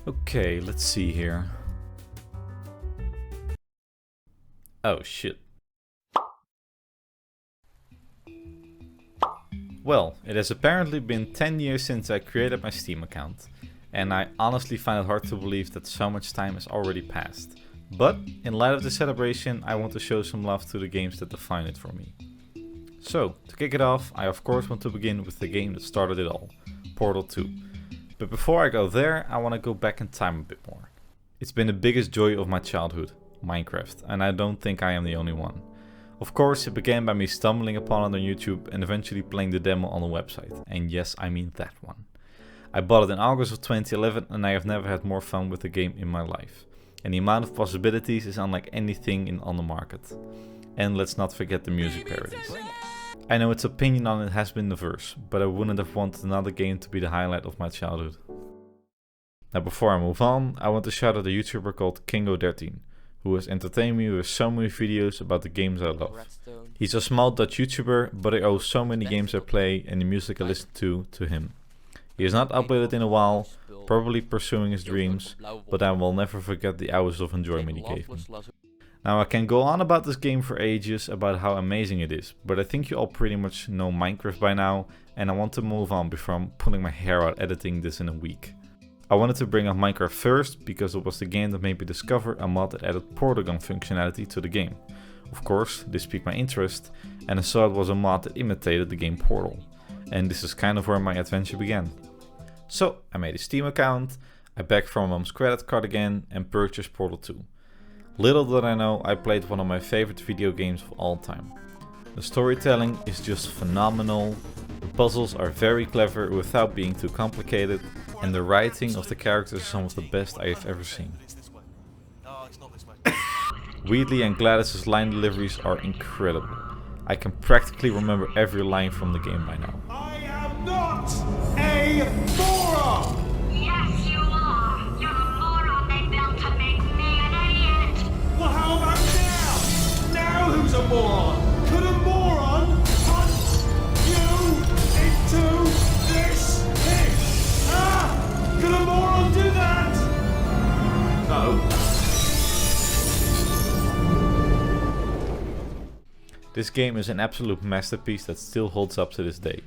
Okay, let's see here. Oh shit. Well, it has apparently been 10 years since I created my Steam account, and I honestly find it hard to believe that so much time has already passed. But, in light of the celebration, I want to show some love to the games that define it for me. So, to kick it off, I of course want to begin with the game that started it all, Portal 2. But before I go there, I want to go back in time a bit more. It's been the biggest joy of my childhood, Minecraft, and I don't think I am the only one. Of course, it began by me stumbling upon it on YouTube and eventually playing the demo on the website, and yes, I mean that one. I bought it in August of 2011 and I have never had more fun with the game in my life. And the amount of possibilities is unlike anything on the market. And let's not forget the music parodies. I know its opinion on it has been diverse, but I wouldn't have wanted another game to be the highlight of my childhood. Now before I move on, I want to shout out a YouTuber called Kingo13, who has entertained me with so many videos about the games I love. He's a small Dutch YouTuber, but I owe so many games I play and the music I listen to him. He has not uploaded in a while, probably pursuing his dreams, but I will never forget the hours of enjoyment he gave me. Now I can go on about this game for ages, about how amazing it is, but I think you all pretty much know Minecraft by now, and I want to move on before I'm pulling my hair out editing this in a week. I wanted to bring up Minecraft first because it was the game that made me discover a mod that added portal gun functionality to the game. Of course, this piqued my interest, and I saw it was a mod that imitated the game Portal. And this is kind of where my adventure began. So, I made a Steam account, I begged for my mom's credit card again, and purchased Portal 2. Little did I know, I played one of my favorite video games of all time. The storytelling is just phenomenal, the puzzles are very clever without being too complicated, and the writing of the characters is some of the best I have ever seen. Wheatley and Gladys's line deliveries are incredible. I can practically remember every line from the game by now. I am not a moron! Yes, you are. You're a moron they built to make me an idiot. Well, how about now? Now who's a moron? Could a moron punch you into this pit? Ah! Could a moron do that? No. This game is an absolute masterpiece that still holds up to this day,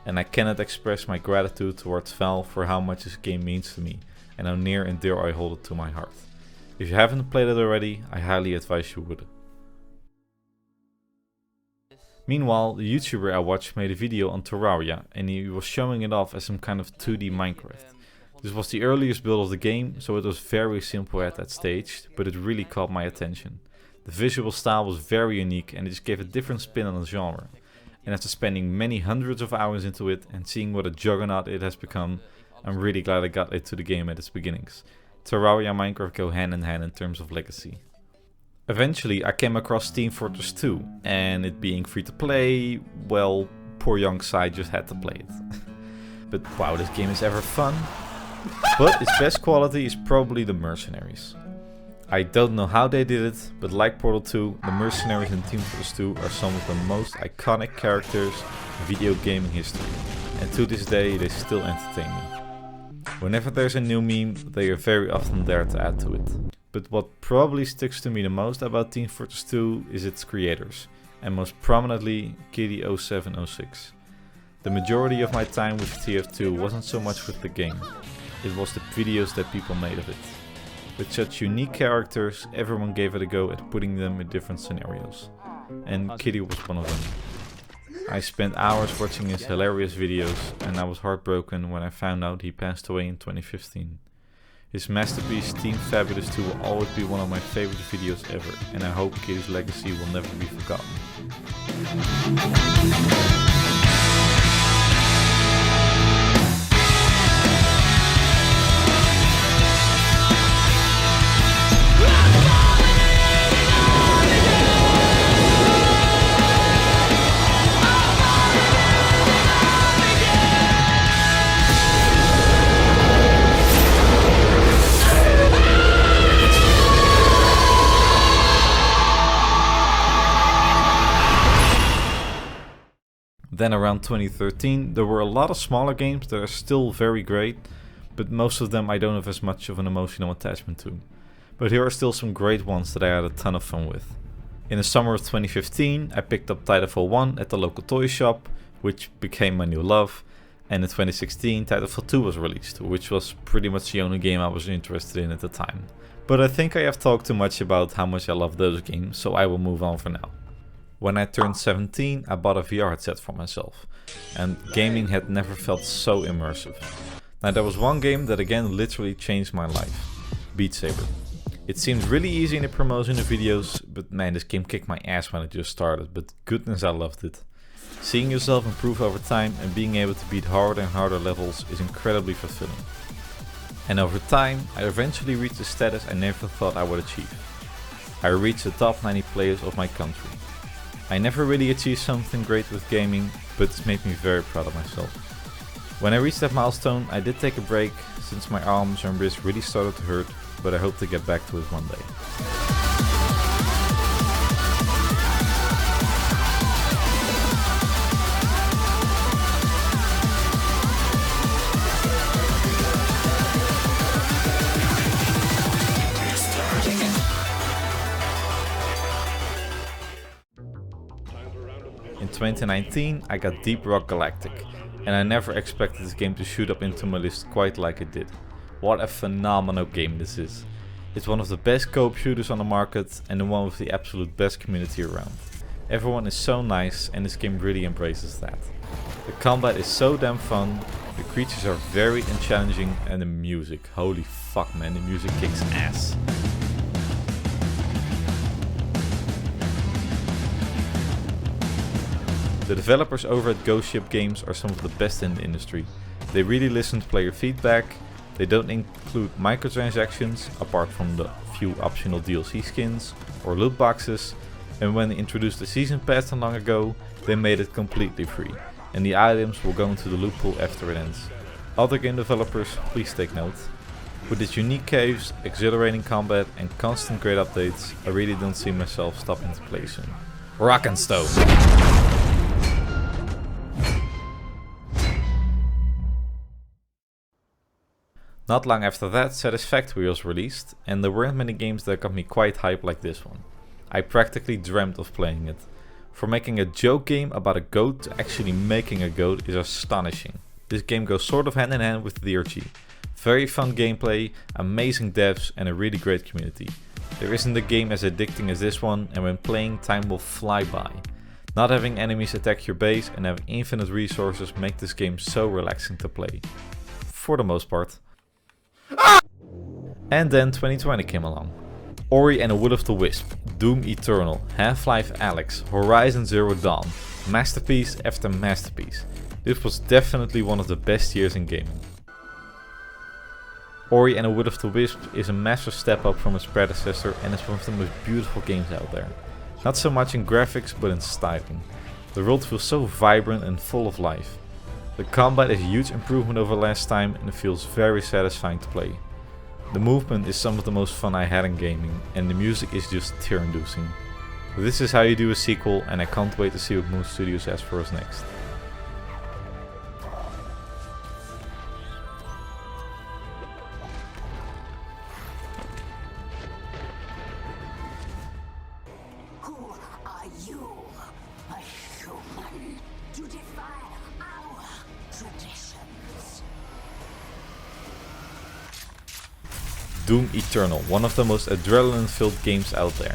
and I cannot express my gratitude towards Valve for how much this game means to me and how near and dear I hold it to my heart. If you haven't played it already, I highly advise you would. Meanwhile, the YouTuber I watched made a video on Terraria and he was showing it off as some kind of 2D Minecraft. This was the earliest build of the game, so it was very simple at that stage, but it really caught my attention. The visual style was very unique and it just gave a different spin on the genre. And after spending many hundreds of hours into it and seeing what a juggernaut it has become, I'm really glad I got into the game at its beginnings. Terraria and Minecraft go hand in hand in terms of legacy. Eventually I came across Team Fortress 2, and it being free to play, well, poor young Sai just had to play it. But wow, this game is ever fun. But its best quality is probably the mercenaries. I don't know how they did it, but like Portal 2, the mercenaries in Team Fortress 2 are some of the most iconic characters in video gaming history, and to this day they still entertain me. Whenever there's a new meme, they are very often there to add to it. But what probably sticks to me the most about Team Fortress 2 is its creators, and most prominently Kitty0706. The majority of my time with TF2 wasn't so much with the game, it was the videos that people made of it. With such unique characters, everyone gave it a go at putting them in different scenarios. And Kitty was one of them. I spent hours watching his hilarious videos and I was heartbroken when I found out he passed away in 2015. His masterpiece Team Fabulous 2 will always be one of my favorite videos ever, and I hope Kitty's legacy will never be forgotten. Then around 2013 there were a lot of smaller games that are still very great, but most of them I don't have as much of an emotional attachment to. But here are still some great ones that I had a ton of fun with. In the summer of 2015 I picked up Titanfall 1 at the local toy shop, which became my new love, and in 2016 Titanfall 2 was released, which was pretty much the only game I was interested in at the time. But I think I have talked too much about how much I love those games, so I will move on for now. When I turned 17 I bought a VR headset for myself, and gaming had never felt so immersive. Now there was one game that again literally changed my life, Beat Saber. It seemed really easy in the promos and the videos, but man, this game kicked my ass when it just started, but goodness I loved it. Seeing yourself improve over time and being able to beat harder and harder levels is incredibly fulfilling. And over time, I eventually reached a status I never thought I would achieve. I reached the top 90 players of my country. I never really achieved something great with gaming, but it's made me very proud of myself. When I reached that milestone, I did take a break since my arms and wrists really started to hurt, but I hope to get back to it one day. In 2019 I got Deep Rock Galactic, and I never expected this game to shoot up into my list quite like it did. What a phenomenal game this is. It's one of the best co-op shooters on the market and the one with the absolute best community around. Everyone is so nice and this game really embraces that. The combat is so damn fun, the creatures are varied and challenging, and the music, holy fuck man, the music kicks ass. The developers over at Ghost Ship Games are some of the best in the industry. They really listen to player feedback, they don't include microtransactions apart from the few optional DLC skins or loot boxes, and when they introduced the season pass not long ago, they made it completely free, and the items will go into the loot pool after it ends. Other game developers, please take note. With its unique caves, exhilarating combat and constant great updates, I really don't see myself stopping to play soon. Rock and Stone! Not long after that, Satisfactory was released, and there weren't many games that got me quite hyped like this one. I practically dreamt of playing it. For making a joke game about a goat to actually making a goat is astonishing. This game goes sort of hand in hand with DRG. Very fun gameplay, amazing devs and a really great community. There isn't a game as addicting as this one, and when playing time will fly by. Not having enemies attack your base and having infinite resources make this game so relaxing to play. For the most part. And then 2020 came along. Ori and the Will of the Wisp, Doom Eternal, Half-Life Alyx, Horizon Zero Dawn, masterpiece after masterpiece. This was definitely one of the best years in gaming. Ori and the Will of the Wisp is a massive step up from its predecessor and is one of the most beautiful games out there. Not so much in graphics but in styling. The world feels so vibrant and full of life. The combat is a huge improvement over last time and it feels very satisfying to play. The movement is some of the most fun I had in gaming, and the music is just tear-inducing. This is how you do a sequel, and I can't wait to see what Moon Studios has for us next. Who are you? A human to defy our traditions. Doom Eternal, one of the most adrenaline-filled games out there.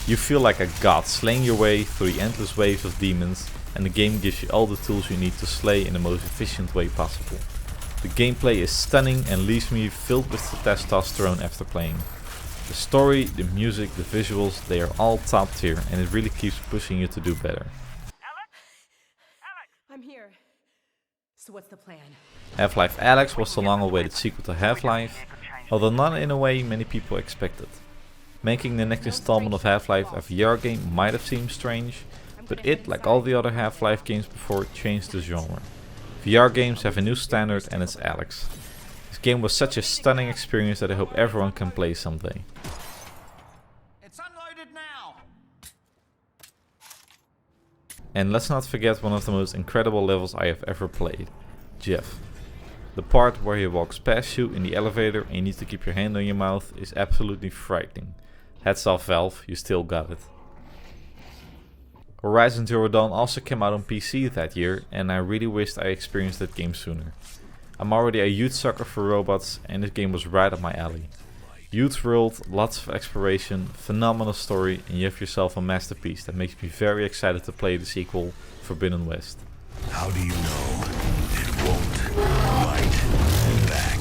You feel like a god slaying your way through the endless waves of demons, and the game gives you all the tools you need to slay in the most efficient way possible. The gameplay is stunning and leaves me filled with the testosterone after playing. The story, the music, the visuals, they are all top tier and it really keeps pushing you to do better. I'm here. So what's the plan? Half-Life Alyx was the long-awaited sequel to Half-Life, although not in a way many people expected. Making the next installment of Half-Life a VR game might have seemed strange, but it, like all the other Half-Life games before, changed the genre. VR games have a new standard and it's Alyx. This game was such a stunning experience that I hope everyone can play someday. It's unloaded now. And let's not forget one of the most incredible levels I have ever played, Jeff. The part where he walks past you in the elevator and you need to keep your hand on your mouth is absolutely frightening. Hats off Valve, you still got it. Horizon Zero Dawn also came out on PC that year, and I really wished I experienced that game sooner. I'm already a huge sucker for robots, and this game was right up my alley. Huge world, lots of exploration, phenomenal story, and you have yourself a masterpiece that makes me very excited to play the sequel, Forbidden West. How do you know it won't fight back?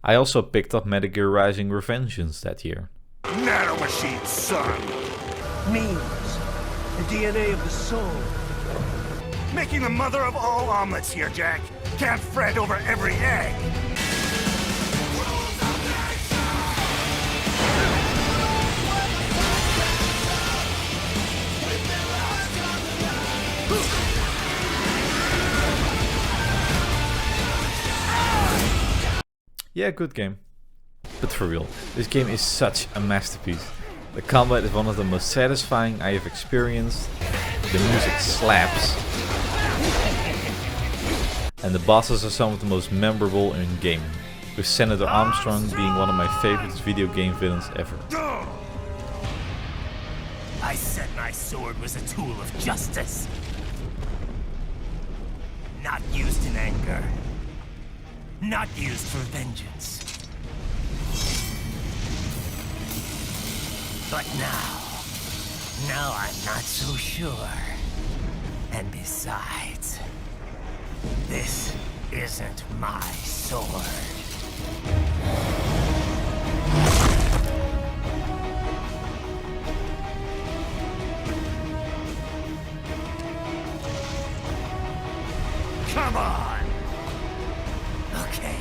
I also picked up Metal Gear Rising: Revengeance that year. Nanomachine, son! Means the DNA of the soul. Making the mother of all omelets here, Jack. Can't fret over every egg. Yeah, good game. But for real, this game is such a masterpiece. The combat is one of the most satisfying I have experienced. The music slaps. And the bosses are some of the most memorable in gaming, with Senator Armstrong being one of my favorite video game villains ever. I said my sword was a tool of justice. Not used in anger. Not used for vengeance. But now I'm not so sure. And besides, this isn't my sword. Come on! Okay.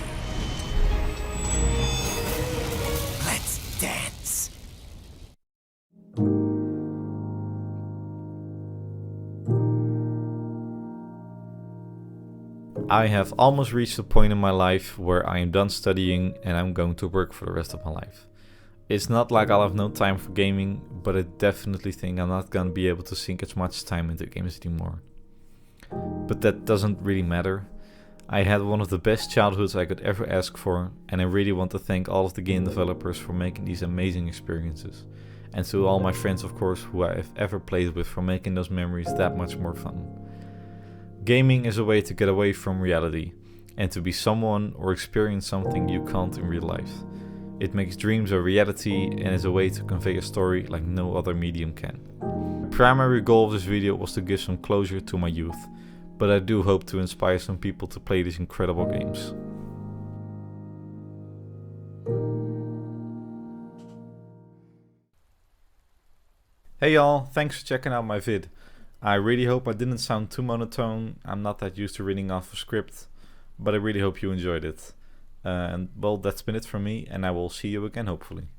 Let's dance. I have almost reached a point in my life where I am done studying and I'm going to work for the rest of my life. It's not like I'll have no time for gaming, but I definitely think I'm not gonna be able to sink as much time into games anymore. But that doesn't really matter. I had one of the best childhoods I could ever ask for, and I really want to thank all of the game developers for making these amazing experiences. And to all my friends, of course, who I have ever played with, for making those memories that much more fun. Gaming is a way to get away from reality, and to be someone or experience something you can't in real life. It makes dreams a reality and is a way to convey a story like no other medium can. The primary goal of this video was to give some closure to my youth, but I do hope to inspire some people to play these incredible games. Hey y'all, thanks for checking out my vid. I really hope I didn't sound too monotone. I'm not that used to reading off a script, but I really hope you enjoyed it. And well, that's been it from me, and I will see you again hopefully.